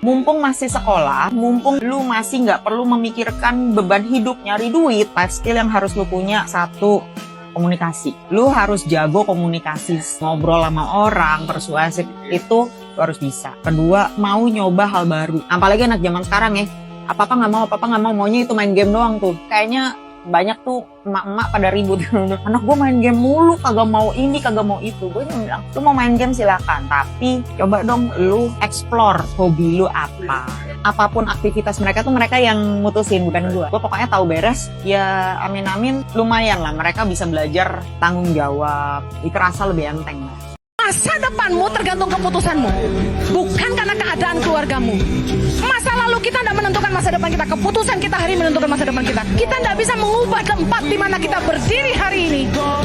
Mumpung masih sekolah, mumpung lu masih nggak perlu memikirkan beban hidup nyari duit, life skill yang harus lu punya, satu, komunikasi. Lu harus jago komunikasi, ngobrol sama orang, persuasif, itu lu harus bisa. Kedua, mau nyoba hal baru. Apalagi anak zaman sekarang ya, apa-apa nggak mau, maunya itu main game doang tuh. Kayaknya banyak tuh emak-emak pada ribut, anak gue main game mulu, kagak mau ini, kagak mau itu. Gue bilang, lu mau main game silakan, tapi coba dong lu explore hobi lu apa. Apapun aktivitas mereka tuh mereka yang mutusin, bukan gue. Gue pokoknya tahu beres, ya amin-amin lumayan lah mereka bisa belajar tanggung jawab, terasa lebih enteng lah. Masa depanmu tergantung keputusanmu, bukan karena keadaan keluargamu. Masa lalu kita tidak menentukan masa depan kita, keputusan kita hari menentukan masa depan kita. Kita tidak bisa mengubah tempat di mana kita berdiri hari ini,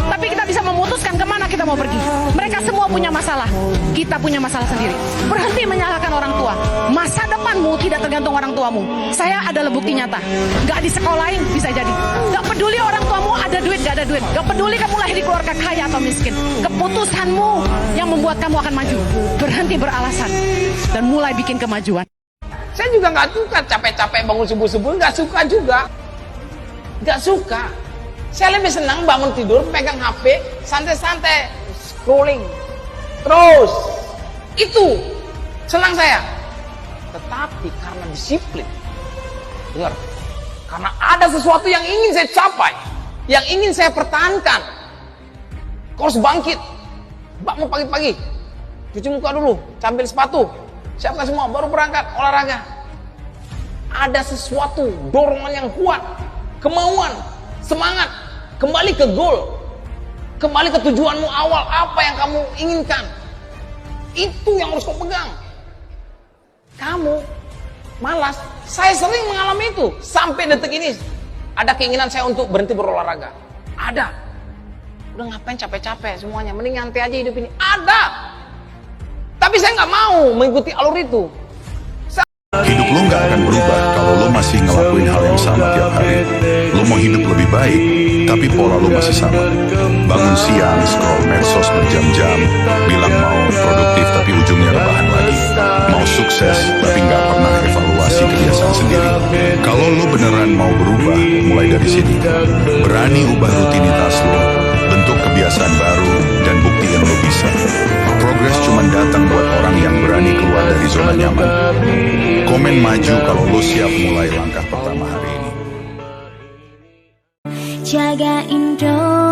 tapi kita bisa memutuskan kemana kita mau pergi. Mereka semua punya masalah, kita punya masalah sendiri. Berhenti menyalahkan orang tua. Masa depanmu tidak tergantung orang tuamu. Saya adalah bukti nyata. Gak disekolahin bisa jadi. Gak peduli orang tuamu ada duit gak ada duit. Gak peduli kamu lahir di keluarga kaya atau miskin. Keputusanmu yang membuat kamu akan maju. Berhenti beralasan dan mulai bikin kemajuan. Saya juga nggak suka capek-capek bangun subuh-subuh, nggak suka juga. Nggak suka. Saya lebih senang bangun tidur, pegang HP, santai-santai, scrolling. Terus, itu senang saya. Tetapi karena disiplin, dengar, karena ada sesuatu yang ingin saya capai, yang ingin saya pertahankan, kau harus bangkit. Bangun pagi-pagi, cuci muka dulu, cambil sepatu, siapkan semua, baru berangkat olahraga. Ada sesuatu, dorongan yang kuat, kemauan, semangat, kembali ke goal, kembali ke tujuanmu awal, apa yang kamu inginkan. Itu yang harus kau pegang. Kamu malas, saya sering mengalami itu, sampai detik ini ada keinginan saya untuk berhenti berolahraga. Ada. Udah ngapain capek-capek semuanya, mending nyantai aja hidup ini. Ada, tapi saya nggak mau mengikuti alur itu. Hidup lo nggak akan berubah kalau lo masih ngelakuin hal yang sama tiap hari. Lo mau hidup lebih baik, tapi pola lo masih sama. Bangun siang, scroll medsos berjam-jam, bilang mau produktif tapi ujungnya rebahan lagi. Mau sukses tapi nggak pernah evaluasi kebiasaan sendiri. Kalau lo beneran mau berubah, mulai dari sini. Berani ubah rutinitas lo, bentuk kebiasaan baru, dan buktiin lo bisa. Progres cuma datang buat orang yang berani keluar dari zona nyaman. Komen maju kalau lo siap mulai langkah pertama hari ini. Jaga Indonesia,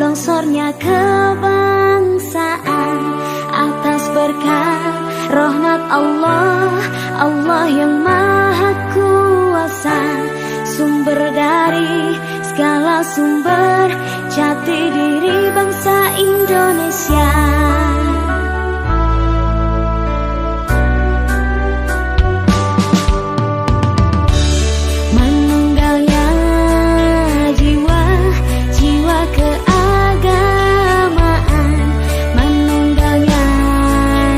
longsornya kebangsaan atas berkat rahmat Allah, Allah yang maha kuasa, sumber dari segala sumber, jati diri bangsa Indonesia. Menunggalnya jiwa, jiwa keagamaan. Menunggalnya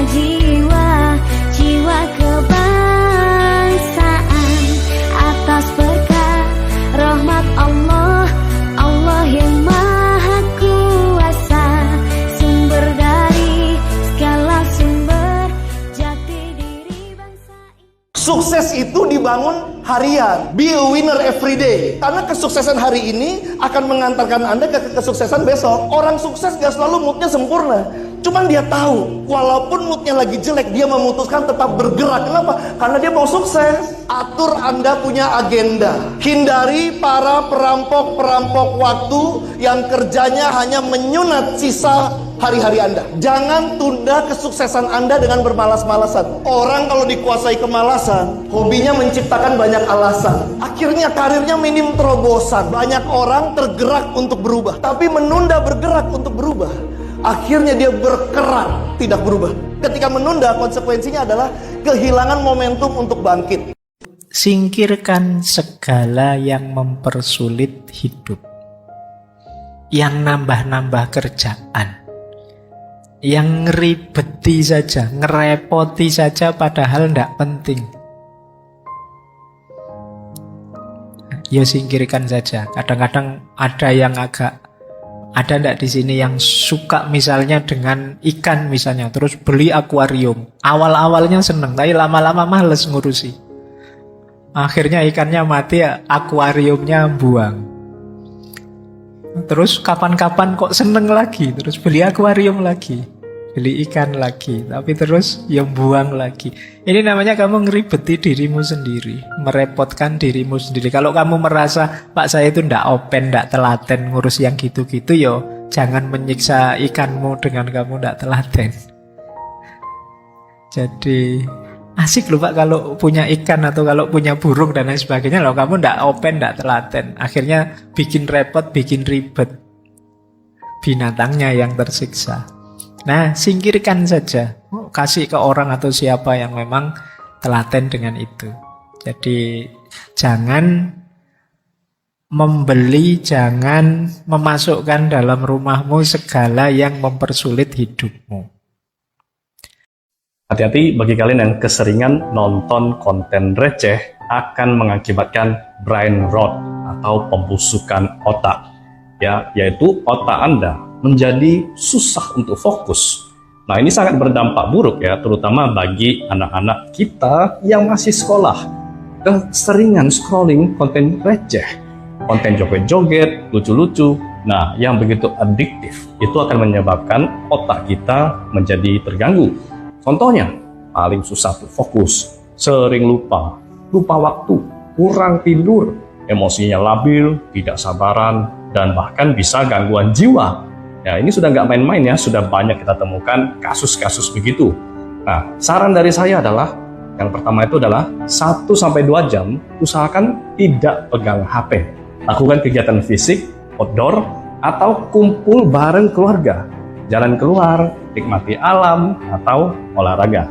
jiwa, jiwa kebangsaan atas berkat rahmat Allah, Allah yang maha kuasa, sumber dari segala sumber, jati diri bangsa. Sukses itu dibangun harian. Be a winner every day. Karena kesuksesan hari ini akan mengantarkan Anda ke kesuksesan besok. Orang sukses gak selalu moodnya sempurna. Cuman dia tahu, walaupun moodnya lagi jelek, dia memutuskan tetap bergerak. Kenapa? Karena dia mau sukses. Atur Anda punya agenda. Hindari para perampok-perampok waktu yang kerjanya hanya menyunat sisa hari-hari Anda. Jangan tunda kesuksesan Anda dengan bermalas-malasan. Orang kalau dikuasai kemalasan, hobinya menciptakan banyak alasan. Akhirnya karirnya minim terobosan. Banyak orang tergerak untuk berubah, tapi menunda bergerak untuk berubah. Akhirnya dia berkerak tidak berubah. Ketika menunda, konsekuensinya adalah kehilangan momentum untuk bangkit. Singkirkan segala yang mempersulit hidup, yang nambah-nambah kerjaan, yang ngeribeti saja, ngerepoti saja padahal tidak penting. Ya singkirkan saja. Kadang-kadang ada yang agak Ada ndak di sini yang suka misalnya dengan ikan misalnya, terus beli akuarium. Awal-awalnya seneng, tapi lama-lama males ngurusi. Akhirnya ikannya mati, akuariumnya buang. Terus kapan-kapan kok seneng lagi, terus beli akuarium lagi, beli ikan lagi, tapi terus yang buang lagi. Ini namanya kamu ngeribeti dirimu sendiri, merepotkan dirimu sendiri. Kalau kamu merasa, Pak saya itu ndak open, ndak telaten ngurus yang gitu-gitu, yo jangan menyiksa ikanmu dengan kamu ndak telaten. Jadi asik loh Pak kalau punya ikan atau kalau punya burung dan lain sebagainya, loh kamu ndak open, ndak telaten. Akhirnya bikin repot, bikin ribet. Binatangnya yang tersiksa. Nah, singkirkan saja. Kasih ke orang atau siapa yang memang telaten dengan itu. Jadi jangan membeli, jangan memasukkan dalam rumahmu segala yang mempersulit hidupmu. Hati-hati bagi kalian yang keseringan nonton konten receh akan mengakibatkan brain rot atau pembusukan otak. Ya, yaitu otak Anda menjadi susah untuk fokus. Nah, ini sangat berdampak buruk ya, terutama bagi anak-anak kita yang masih sekolah. Keseringan scrolling konten receh, konten joget-joget, lucu-lucu. Nah, yang begitu adiktif itu akan menyebabkan otak kita menjadi terganggu. Contohnya, paling susah tuh fokus, sering lupa waktu, kurang tidur, emosinya labil, tidak sabaran, dan bahkan bisa gangguan jiwa. Ya, ini sudah nggak main-main ya, sudah banyak kita temukan kasus-kasus begitu. Nah, saran dari saya adalah, yang pertama itu adalah 1-2 jam, usahakan tidak pegang HP. Lakukan kegiatan fisik, outdoor, atau kumpul bareng keluarga. Jalan keluar, nikmati alam, atau olahraga.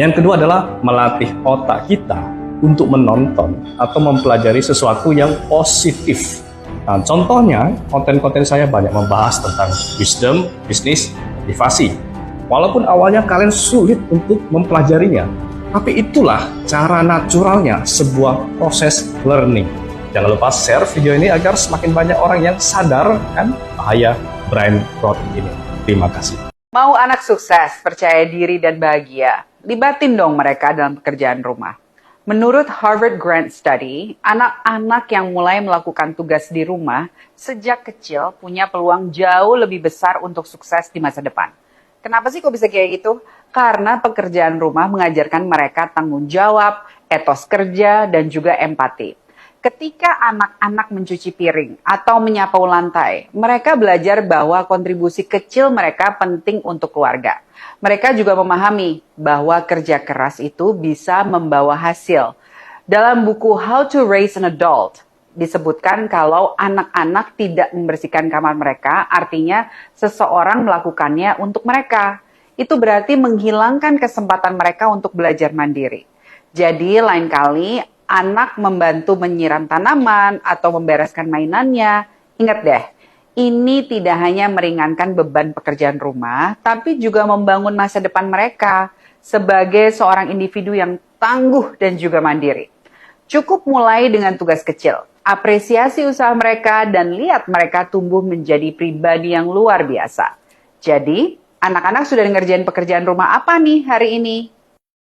Yang kedua adalah melatih otak kita untuk menonton atau mempelajari sesuatu yang positif. Nah, contohnya, konten-konten saya banyak membahas tentang wisdom, bisnis, motivasi. Walaupun awalnya kalian sulit untuk mempelajarinya, tapi itulah cara naturalnya sebuah proses learning. Jangan lupa share video ini agar semakin banyak orang yang sadar kan bahaya brain rot ini. Terima kasih. Mau anak sukses, percaya diri dan bahagia, libatin dong mereka dalam pekerjaan rumah. Menurut Harvard Grant Study, anak-anak yang mulai melakukan tugas di rumah sejak kecil punya peluang jauh lebih besar untuk sukses di masa depan. Kenapa sih kok bisa kayak gitu? Karena pekerjaan rumah mengajarkan mereka tanggung jawab, etos kerja, dan juga empati. Ketika anak-anak mencuci piring atau menyapu lantai, mereka belajar bahwa kontribusi kecil mereka penting untuk keluarga. Mereka juga memahami bahwa kerja keras itu bisa membawa hasil. Dalam buku How to Raise an Adult, disebutkan kalau anak-anak tidak membersihkan kamar mereka, artinya seseorang melakukannya untuk mereka. Itu berarti menghilangkan kesempatan mereka untuk belajar mandiri. Jadi lain kali anak membantu menyiram tanaman atau membereskan mainannya, ingat deh, ini tidak hanya meringankan beban pekerjaan rumah, tapi juga membangun masa depan mereka sebagai seorang individu yang tangguh dan juga mandiri. Cukup mulai dengan tugas kecil, apresiasi usaha mereka, dan lihat mereka tumbuh menjadi pribadi yang luar biasa. Jadi, anak-anak sudah ngerjain pekerjaan rumah apa nih hari ini?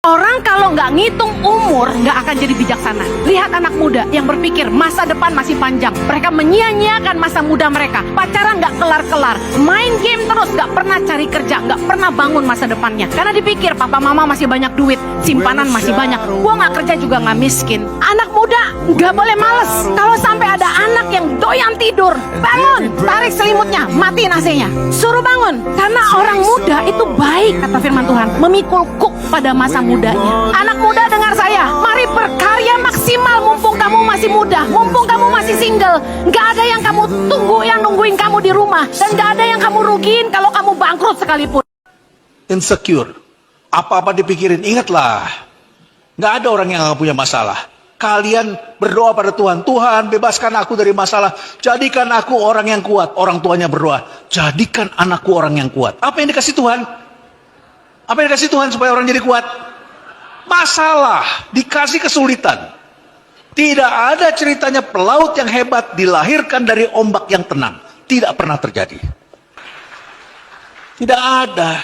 Orang kalau nggak ngitung umur, nggak akan jadi bijaksana. Lihat anak muda yang berpikir masa depan masih panjang. Mereka menyia-nyiakan masa muda mereka. Pacaran nggak kelar-kelar. Main game terus, nggak pernah cari kerja. Nggak pernah bangun masa depannya. Karena dipikir papa mama masih banyak duit. Simpanan masih banyak. Gua nggak kerja juga nggak miskin. Anak muda nggak boleh males. Kalau sampai ada anak yang doyan tidur, bangun, tarik selimutnya, matiin AC-nya. Suruh bangun. Karena orang muda itu baik, kata firman Tuhan. Memikul kuk pada masa mudanya. Anak muda dengar saya, mari berkarya maksimal mumpung kamu masih muda, mumpung kamu masih single. Gak ada yang kamu tunggu, yang nungguin kamu di rumah, dan gak ada yang kamu rugiin kalau kamu bangkrut sekalipun. Insecure, apa-apa dipikirin, ingatlah, gak ada orang yang gak punya masalah. Kalian berdoa pada Tuhan, Tuhan bebaskan aku dari masalah, jadikan aku orang yang kuat. Orang tuanya berdoa, jadikan anakku orang yang kuat. Apa yang dikasih Tuhan? Apa yang dikasih Tuhan supaya orang jadi kuat? Masalah, dikasih kesulitan. Tidak ada ceritanya pelaut yang hebat dilahirkan dari ombak yang tenang. Tidak pernah terjadi. Tidak ada.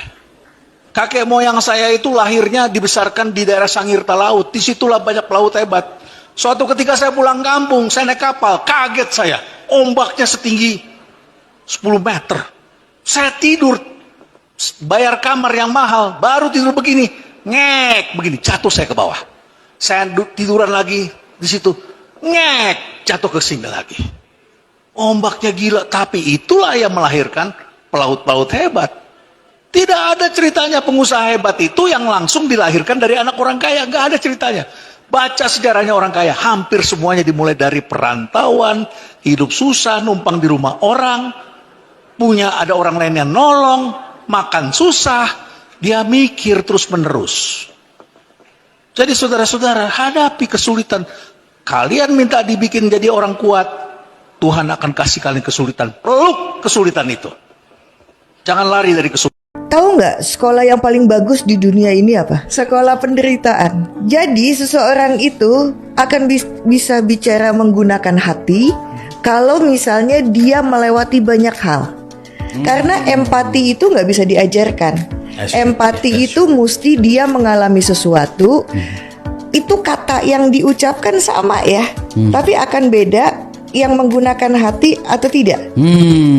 Kakek moyang saya itu lahirnya dibesarkan di daerah Sangirta Laut. Disitulah banyak pelaut hebat. Suatu ketika saya pulang kampung, saya naik kapal, kaget saya. Ombaknya setinggi 10 meter. Saya tidur, bayar kamar yang mahal, baru tidur begini, ngek, begini, jatuh saya ke bawah. Saya tiduran lagi di situ, ngek, jatuh ke sini lagi. Ombaknya gila, tapi itulah yang melahirkan pelaut-pelaut hebat. Tidak ada ceritanya pengusaha hebat itu yang langsung dilahirkan dari anak orang kaya. Nggak ada ceritanya. Baca sejarahnya orang kaya. Hampir semuanya dimulai dari perantauan, hidup susah, numpang di rumah orang, punya ada orang lain yang nolong, makan susah, dia mikir terus menerus. Jadi saudara-saudara, hadapi kesulitan. Kalian minta dibikin jadi orang kuat, Tuhan akan kasih kalian kesulitan. Peluk kesulitan itu. Jangan lari dari kesulitan. Tahu nggak sekolah yang paling bagus di dunia ini apa? Sekolah penderitaan. Jadi seseorang itu akan bisa bicara menggunakan hati kalau misalnya dia melewati banyak hal. Karena empati itu nggak bisa diajarkan. Empati itu mesti dia mengalami sesuatu. Itu kata yang diucapkan sama ya, tapi akan beda yang menggunakan hati atau tidak.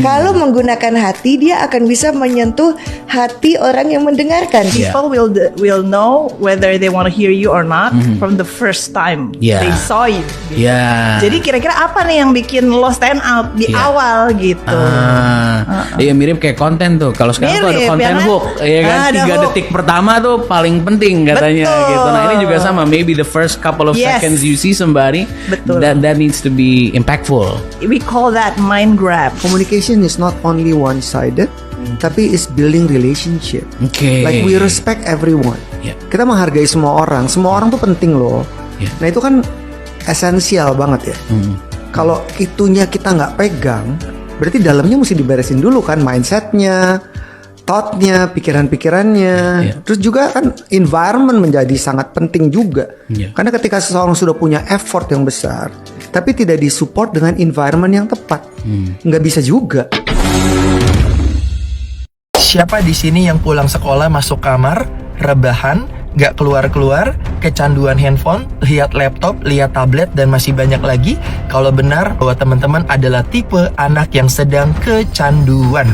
Kalau menggunakan hati, dia akan bisa menyentuh hati orang yang mendengarkan. People will know whether they want to hear you or not from the first time they saw you. Gitu. Jadi kira-kira apa nih yang bikin lo stand out di awal gitu? Iya, mirip kayak konten tuh. Kalau sekarang tuh ada konten hook, ya kan? 3 detik pertama tuh paling penting katanya. Gitu. Nah, ini juga sama. Maybe the first couple of seconds you see somebody, that needs to be impactful. We call that mind grab. Communication is not only one-sided, tapi is building relationship. Like we respect everyone. Kita menghargai semua orang. Semua orang tuh penting loh. Nah itu kan esensial banget ya. Kalau itunya kita nggak pegang, berarti dalamnya mesti diberesin dulu kan, mindsetnya, thought-nya, pikiran-pikirannya. Terus juga kan environment menjadi sangat penting juga. Karena ketika seseorang sudah punya effort yang besar, tapi tidak disupport dengan environment yang tepat, nggak bisa juga. Siapa di sini yang pulang sekolah masuk kamar, rebahan, gak keluar-keluar, kecanduan handphone, lihat laptop, lihat tablet, dan masih banyak lagi? Kalau benar bahwa teman-teman adalah tipe anak yang sedang kecanduan.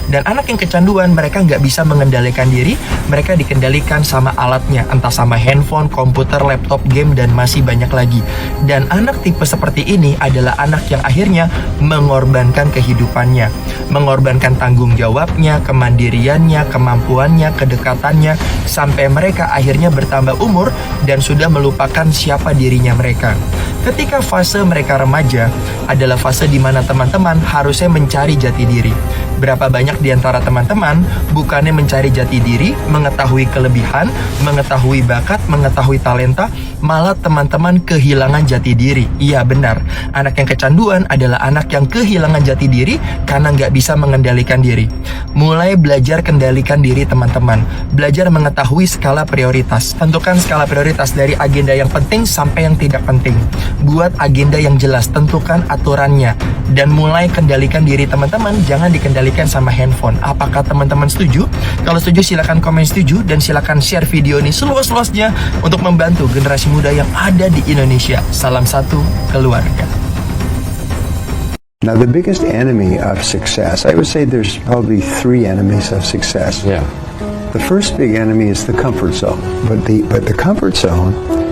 Dan anak yang kecanduan, mereka nggak bisa mengendalikan diri, mereka dikendalikan sama alatnya, entah sama handphone, komputer, laptop, game, dan masih banyak lagi. Dan anak tipe seperti ini adalah anak yang akhirnya mengorbankan kehidupannya, mengorbankan tanggung jawabnya, kemandiriannya, kemampuannya, kedekatannya, sampai mereka akhirnya bertambah umur dan sudah melupakan siapa dirinya mereka. Ketika fase mereka remaja adalah fase di mana teman-teman harusnya mencari jati diri. Berapa banyak di antara teman-teman bukannya mencari jati diri, mengetahui kelebihan, mengetahui bakat, mengetahui talenta, malah teman-teman kehilangan jati diri. Iya benar, anak yang kecanduan adalah anak yang kehilangan jati diri karena nggak bisa mengendalikan diri. Mulai belajar kendalikan diri teman-teman, belajar mengetahui skala prioritas. Tentukan skala prioritas dari agenda yang penting sampai yang tidak penting. Buat agenda yang jelas, tentukan aturannya, dan mulai kendalikan diri teman-teman. Jangan dikendalikan sama handphone. Apakah teman-teman setuju? Kalau setuju silakan komen setuju, dan silakan share video ini seluas-luasnya untuk membantu generasi muda yang ada di Indonesia. Salam satu keluarga. Now, the biggest enemy of success, I would say there's probably 3 enemies of success. The first big enemy is the comfort zone, but the comfort zone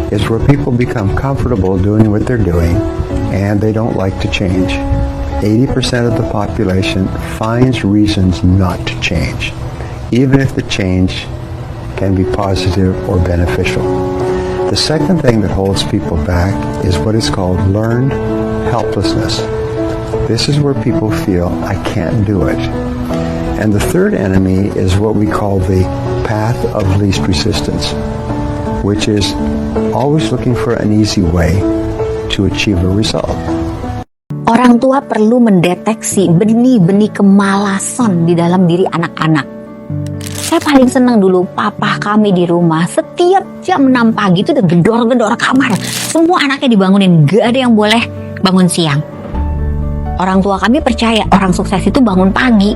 is where people become comfortable doing what they're doing, and they don't like to change. 80% of the population finds reasons not to change, even if the change can be positive or beneficial. The second thing that holds people back is what is called learned helplessness. This is where people feel, I can't do it. And the third enemy is what we call the path of least resistance, which is always looking for an easy way to achieve a result. Orang tua perlu mendeteksi benih-benih kemalasan di dalam diri anak-anak. Saya paling senang dulu papa kami di rumah setiap jam 6 pagi itu udah gedor-gedor kamar. Semua anaknya dibangunin, gak ada yang boleh bangun siang. Orang tua kami percaya orang sukses itu bangun pagi.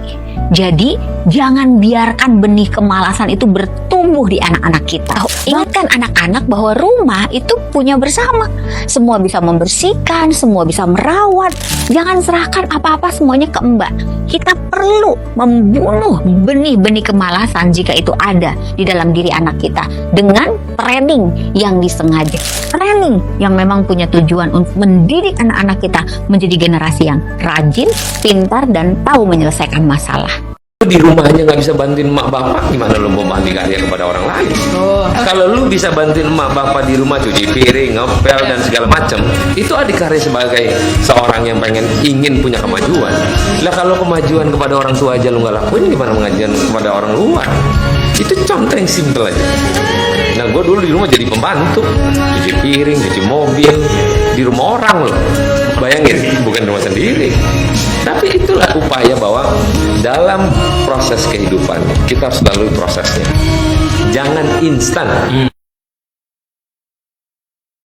Jadi jangan biarkan benih kemalasan itu bertumbuh di anak-anak kita. Ingatkan anak-anak bahwa rumah itu punya bersama. Semua bisa membersihkan, semua bisa merawat. Jangan serahkan apa-apa semuanya ke Mbak. Kita perlu membunuh benih-benih kemalasan jika itu ada di dalam diri anak kita dengan training yang disengaja. Training yang memang punya tujuan untuk mendidik anak-anak kita menjadi generasi yang rajin, pintar, dan tahu menyelesaikan masalah. Di rumahnya nggak bisa bantuin emak bapak, gimana lu mau bantu karya kepada orang lain? Kalau lu bisa bantuin emak bapak di rumah cuci piring, ngepel dan segala macam, itu adikarya sebagai seorang yang ingin punya kemajuan. Lah kalau kemajuan kepada orang tua aja lu nggak lakuin, gimana kemajuan kepada orang luar? Itu contoh yang simple aja. Nah, gue dulu di rumah jadi pembantu, cuci piring, cuci mobil, di rumah orang loh. Bayangin, bukan rumah sendiri. Tapi itulah upaya bahwa dalam proses kehidupan kita harus lalui prosesnya. Jangan instan.